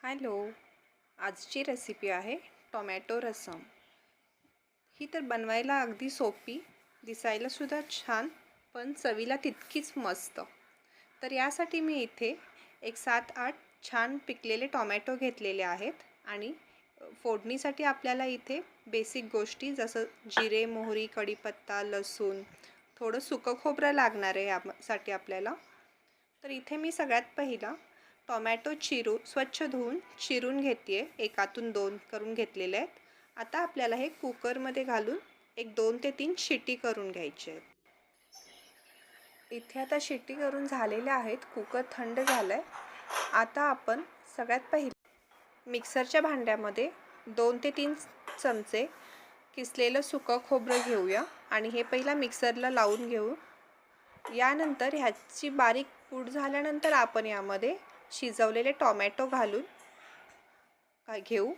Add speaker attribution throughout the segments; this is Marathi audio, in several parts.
Speaker 1: हॅलो, आजची रेसिपी आहे टोमॅटो रसम। ही तर बनवायला अगदी सोपी, दिसायलासुद्धा छान, पण चवीला तितकीच मस्त। तर यासाठी मी इथे एक 7-8 छान पिकलेले टोमॅटो घेतलेले आहेत आणि फोडणीसाठी आपल्याला इथे बेसिक गोष्टी जसं जिरे, मोहरी, कढीपत्ता, लसूण, थोडं सुकं खोबरं लागणार आहे यासाठी आपल्याला। तर इथे मी सगळ्यात पहिला टोमॅटो स्वच्छ धुवून चिरून घेते, एकातून 2 करून घेतलेले आहेत। आता आपल्याला हे कुकरमध्ये घालून एक 2 ते 3 शिट्टी करून घ्यायची आहेत। इथे आता शिट्टी करून झालेल्या आहेत, कुकर थंड झालाय। आता आपण सगळ्यात पहिले मिक्सरच्या भांड्यामध्ये 2 ते 3 चमचे किसलेलं सुकं खोबरं घेऊया आणि हे पहिला मिक्सरला लावून घेऊ। यानंतर ह्याची बारीक पूड झाल्यानंतर आपण यामध्ये शिजवलेले टोमॅटो घालून घेऊ।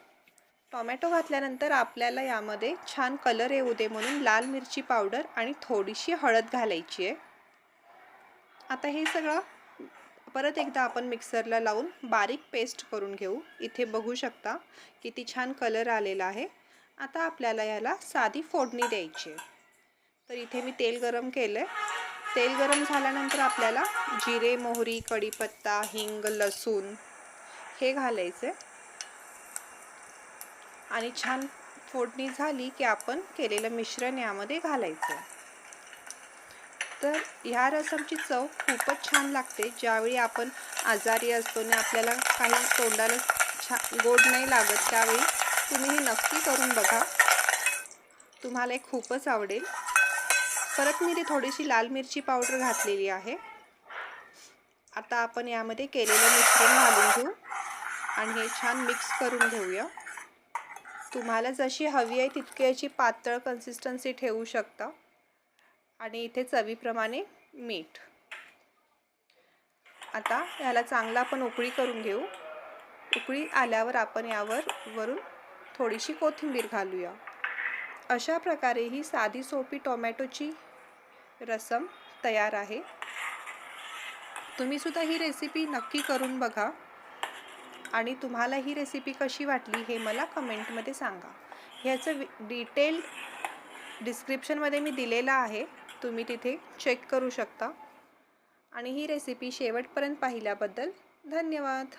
Speaker 1: टोमॅटो घातल्यानंतर आपल्याला यामध्ये छान कलर येऊ दे म्हणून लाल मिरची पावडर आणि थोडीशी हळद घालायची आहे। आता हे सगळं परत एकदा आपण मिक्सरला लावून बारीक पेस्ट करून घेऊ। इथे बघू शकता किती छान कलर आलेला आहे। आता आपल्याला याला साधी फोडणी द्यायची आहे। तर इथे मी तेल गरम केलंय। तेल गरम झाल्यानंतर आपल्याला जिरे, मोहरी, कढीपत्ता, हिंग, लसूण हे घालायचे आणि छान फोडणी झाली की आपण केलेलं मिश्रण यामध्ये घालायचं। तर ह्या रसमची चव खूपच छान लागते। ज्यावेळी आपण आजारी असतो आणि आपल्याला काही तोंडाला गोड नाही लागत, त्यावेळी तुम्ही हे नक्की करून बघा, तुम्हाला हे खूपच आवडेल। परत मी थोडीशी लाल मिरची पावडर घातलेली आहे। आता आपण यामध्ये केलेलं मिश्रण घालून घेऊ आणि हे छान मिक्स करून घेऊया। तुम्हाला जशी हवी आहे तितकी याची पातळ कन्सिस्टन्सी ठेवू शकता आणि इथे चवीप्रमाणे मीठ। आता याला चांगला आपण उकळी करून घेऊ। उकळी आल्यावर आपण यावर वरून थोडीशी कोथिंबीर घालूया। अशा प्रकारे ही साधी सोपी टोमॅटोची रसम तयार आहे। तुम्ही सुद्धा ही रेसिपी नक्की करून बघा आणि तुम्हाला ही रेसिपी कशी वाटली हे मला कमेंटमध्ये सांगा। ह्याचं डिटेल डिस्क्रिप्शनमध्ये मी दिलेलं आहे, तुम्ही तिथे चेक करू शकता। आणि ही रेसिपी शेवटपर्यंत पाहिल्याबद्दल धन्यवाद।